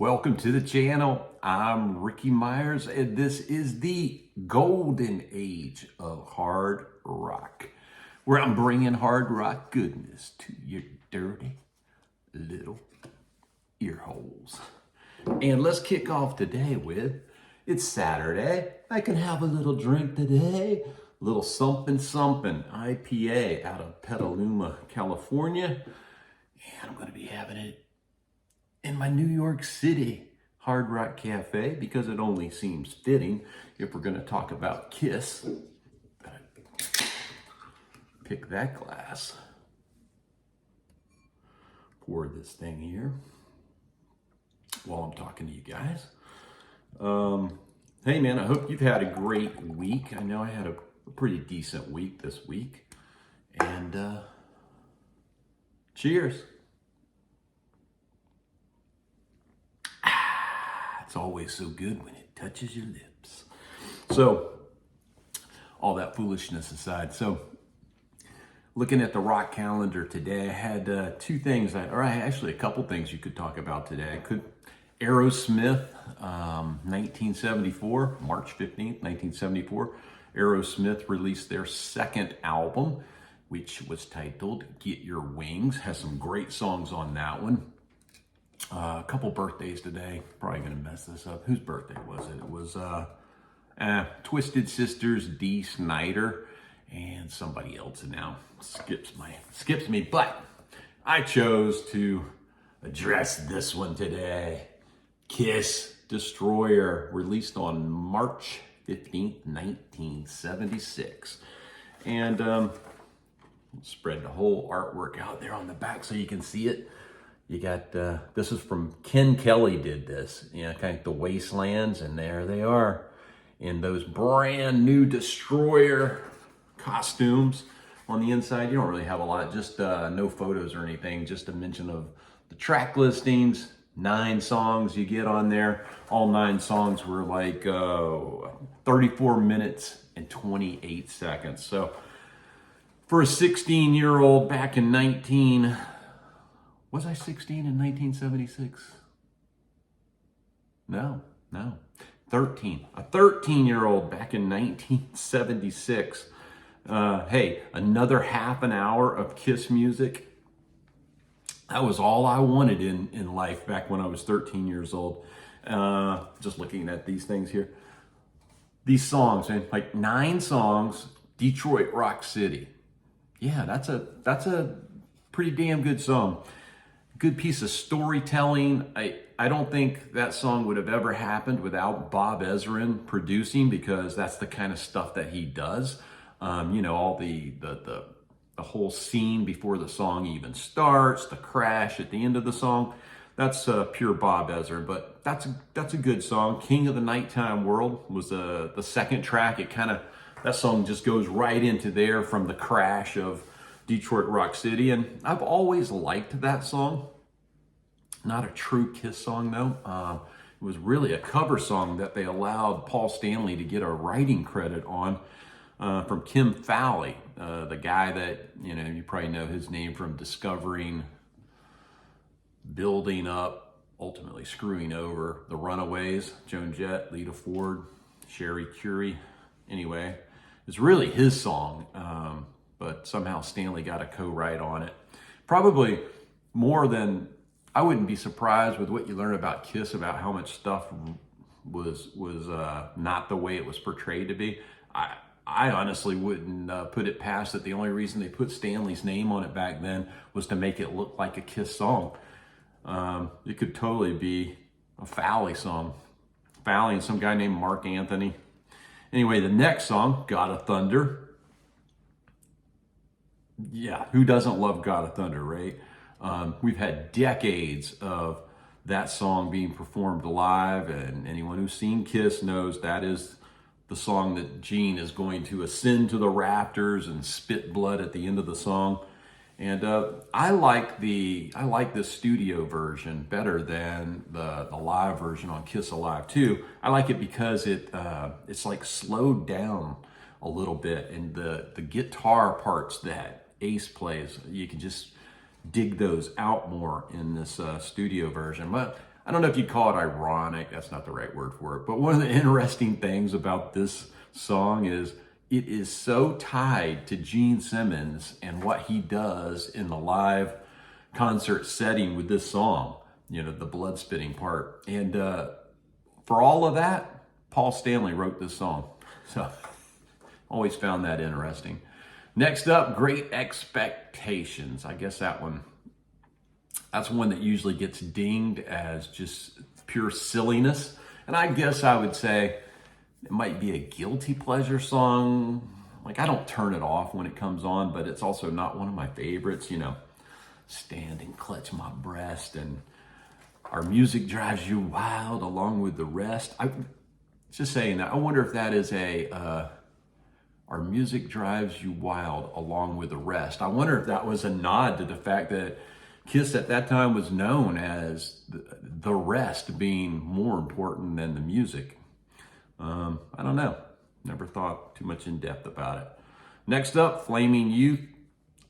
Welcome to the channel. I'm Ricky Myers, and this is the golden age of hard rock, where I'm bringing hard rock goodness to your dirty little ear holes. And let's kick off today with, it's Saturday. I can have a little drink today. A little something something IPA out of Petaluma, California. And I'm going to be having it in my New York City Hard Rock Cafe because it only seems fitting if we're going to talk about Kiss. Pick that glass. Pour this thing here while I'm talking to you guys. Hey man, I hope you've had a great week. I know I had a pretty decent week this week. And cheers. It's always so good when it touches your lips. So, all that foolishness aside, so looking at the rock calendar today, I had two things, actually a couple things you could talk about today. Aerosmith, 1974, March 15th, 1974, Aerosmith released their second album, which was titled Get Your Wings. Has some great songs on that one. A couple birthdays today. Probably gonna mess this up. Whose birthday was it? It was Twisted Sisters, Dee Snider, and somebody else now skips me. But I chose to address this one today. Kiss Destroyer, released on March 15th, 1976. And spread the whole artwork out there on the back so you can see it. You got, this is from Ken Kelly did this, kind of the Wastelands, and there they are in those brand new Destroyer costumes on the inside. You don't really have a lot, just no photos or anything, just a mention of the track listings, 9 songs you get on there. All 9 songs were like 34 minutes and 28 seconds. So for a 16-year-old back in was I 16 in 1976? No. 13. A 13-year-old back in 1976. Hey, another half an hour of Kiss music. That was all I wanted in life back when I was 13 years old. Just looking at these things here. These songs, man, like 9 songs, Detroit Rock City. Yeah, that's a pretty damn good song. Good piece of storytelling. I don't think that song would have ever happened without Bob Ezrin producing, because that's the kind of stuff that he does. All the whole scene before the song even starts, the crash at the end of the song. That's pure Bob Ezrin, but that's a good song. King of the Nighttime World was the second track. That song just goes right into there from the crash of Detroit Rock City, and I've always liked that song. Not a true Kiss song though. It was really a cover song that they allowed Paul Stanley to get a writing credit on from Kim Fowley, the guy that, you probably know his name from discovering, building up, ultimately screwing over the Runaways, Joan Jett, Lita Ford, Sherry Curie. Anyway, it's really his song, but somehow Stanley got a co-write on it. Probably more than, I wouldn't be surprised with what you learn about Kiss, about how much stuff was not the way it was portrayed to be. I honestly wouldn't put it past that the only reason they put Stanley's name on it back then was to make it look like a Kiss song. It could totally be a Fowley song. Fowley and some guy named Mark Anthony. Anyway, the next song, God of Thunder. Yeah, who doesn't love God of Thunder, right? We've had decades of that song being performed live, and anyone who's seen Kiss knows that is the song that Gene is going to ascend to the rafters and spit blood at the end of the song. And I like the studio version better than the live version on Kiss Alive 2. I like it because it's like slowed down a little bit, and the guitar parts that Ace plays, you can just dig those out more in this studio version. But I don't know if you'd call it ironic, that's not the right word for it, but one of the interesting things about this song is it is so tied to Gene Simmons and what he does in the live concert setting with this song, you know, the blood spitting part. And for all of that, Paul Stanley wrote this song. So always found that interesting. Next up, Great Expectations. I guess that's one that usually gets dinged as just pure silliness. And I guess I would say it might be a guilty pleasure song. Like, I don't turn it off when it comes on, but it's also not one of my favorites. You know, Stand and Clutch My Breast and Our Music Drives You Wild along with the rest. Just saying that. I wonder if that is Our Music Drives You Wild along with the rest. I wonder if that was a nod to the fact that Kiss at that time was known as the rest being more important than the music. I don't know. Never thought too much in depth about it. Next up, Flaming Youth.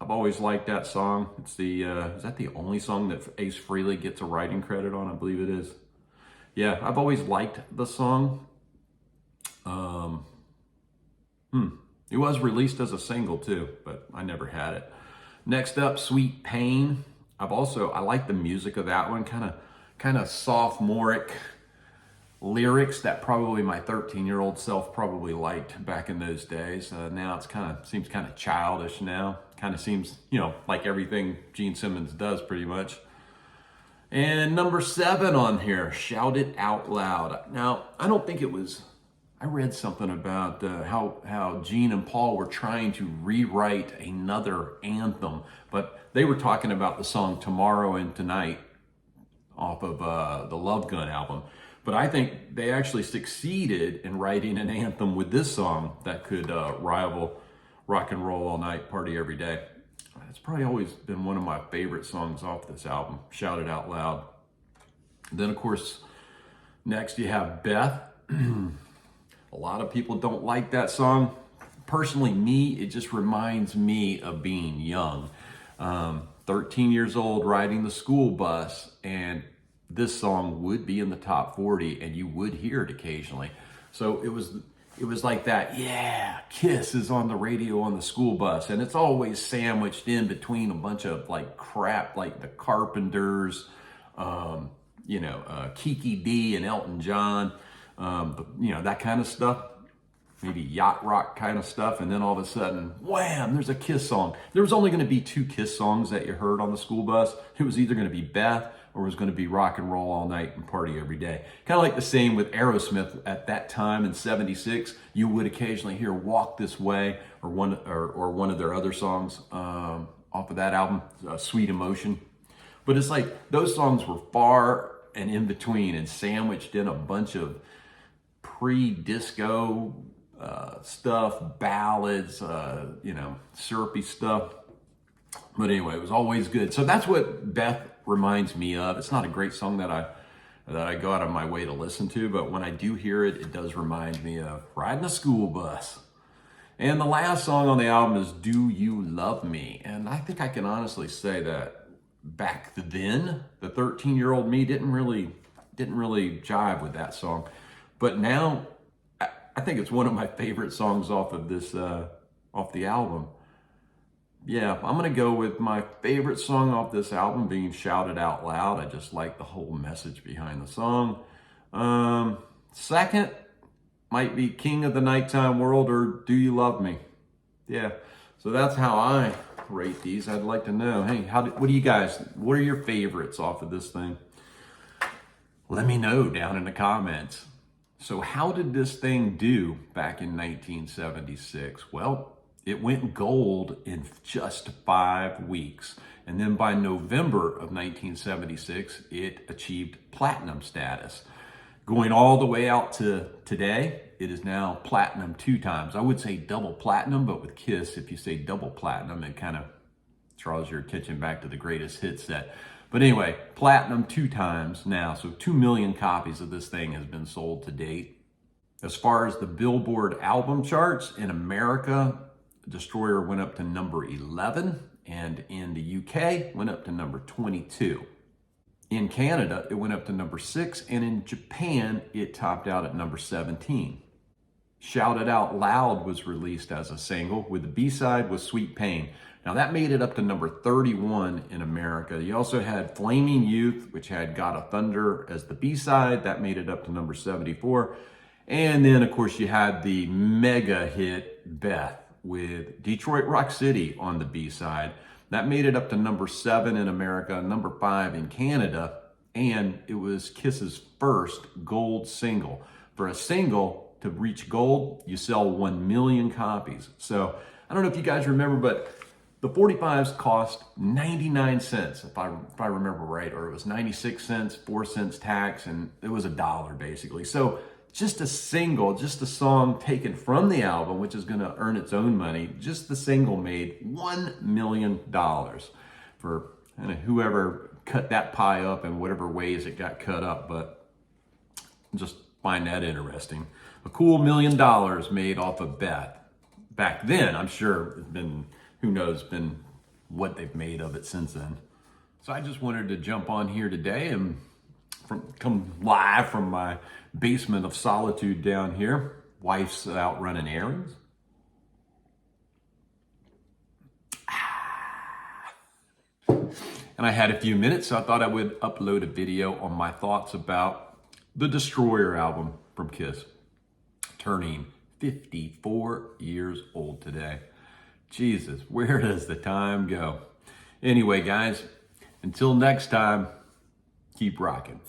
I've always liked that song. It's is that the only song that Ace Frehley gets a writing credit on? I believe it is. Yeah, I've always liked the song. It was released as a single too, but I never had it. Next up, Sweet Pain. I like the music of that one, kind of sophomoric lyrics that probably my 13-year-old self probably liked back in those days. Now seems kind of childish now. Kind of seems, you know, like everything Gene Simmons does pretty much. And number 7 on here, Shout It Out Loud. Now, I don't think it was, I read something about how Gene and Paul were trying to rewrite another anthem, but they were talking about the song Tomorrow and Tonight off of the Love Gun album. But I think they actually succeeded in writing an anthem with this song that could rival Rock and Roll All Night, Party Every Day. It's probably always been one of my favorite songs off this album, Shout It Out Loud. Then, of course, next you have BETH. A lot of people don't like that song. Personally, it just reminds me of being young. 13 years old, riding the school bus, and this song would be in the top 40 and you would hear it occasionally. So it was like that, yeah, Kiss is on the radio on the school bus, and it's always sandwiched in between a bunch of like crap like the Carpenters, Kiki D and Elton John, that kind of stuff, maybe yacht rock kind of stuff, and then all of a sudden, wham, there's a Kiss song. There was only going to be 2 Kiss songs that you heard on the school bus. It was either going to be BETH or it was going to be Rock and Roll All Night and Party Every Day. Kind of like the same with Aerosmith at that time in '76. You would occasionally hear Walk This Way or one of their other songs off of that album, Sweet Emotion. But it's like those songs were far and in between and sandwiched in a bunch of pre-disco stuff, ballads, syrupy stuff. But anyway, it was always good. So that's what BETH reminds me of. It's not a great song that I go out of my way to listen to, but when I do hear it, it does remind me of riding a school bus. And the last song on the album is Do You Love Me? And I think I can honestly say that back then, the 13-year-old me didn't really jive with that song. But now, I think it's one of my favorite songs off of the album. Yeah, I'm going to go with my favorite song off this album being Shout It Out Loud. I just like the whole message behind the song. Second might be King of the Nighttime World or Do You Love Me? Yeah, so that's how I rate these. I'd like to know, hey, what are your favorites off of this thing? Let me know down in the comments. So how did this thing do back in 1976? Well, it went gold in just 5 weeks. And then by November of 1976, it achieved platinum status. Going all the way out to today, it is now platinum 2 times. I would say double platinum, but with Kiss, if you say double platinum, it kind of draws your attention back to the greatest hit set. But anyway, platinum 2 times now. So 2 million copies of this thing has been sold to date. As far as the Billboard album charts in America, Destroyer went up to number 11, and in the UK went up to number 22. In Canada, it went up to number 6, and in Japan, it topped out at number 17. Shout It Out Loud was released as a single, with the B-side was Sweet Pain. Now that made it up to number 31 in America. You also had Flaming Youth, which had God of Thunder as the B-side. That made it up to number 74. And then, of course, you had the mega hit BETH with Detroit Rock City on the B-side. That made it up to number 7 in America, number 5 in Canada, and it was Kiss's first gold single. For a single to reach gold, you sell 1 million copies. So I don't know if you guys remember, but the 45s cost 99 cents, if I remember right, or it was 96 cents, 4 cents tax, and it was $1 basically. So just a single, just a song taken from the album, which is gonna earn its own money, just the single made $1 million for whoever cut that pie up in whatever ways it got cut up, but just find that interesting. A cool $1 million made off of BETH. Back then, I'm sure it's been, who knows, been what they've made of it since then. So I just wanted to jump on here today and come live from my basement of solitude down here. Wife's out running errands. And I had a few minutes, so I thought I would upload a video on my thoughts about the Destroyer album from Kiss, turning 54 years old today. Jesus, where does the time go? Anyway, guys, until next time, keep rocking.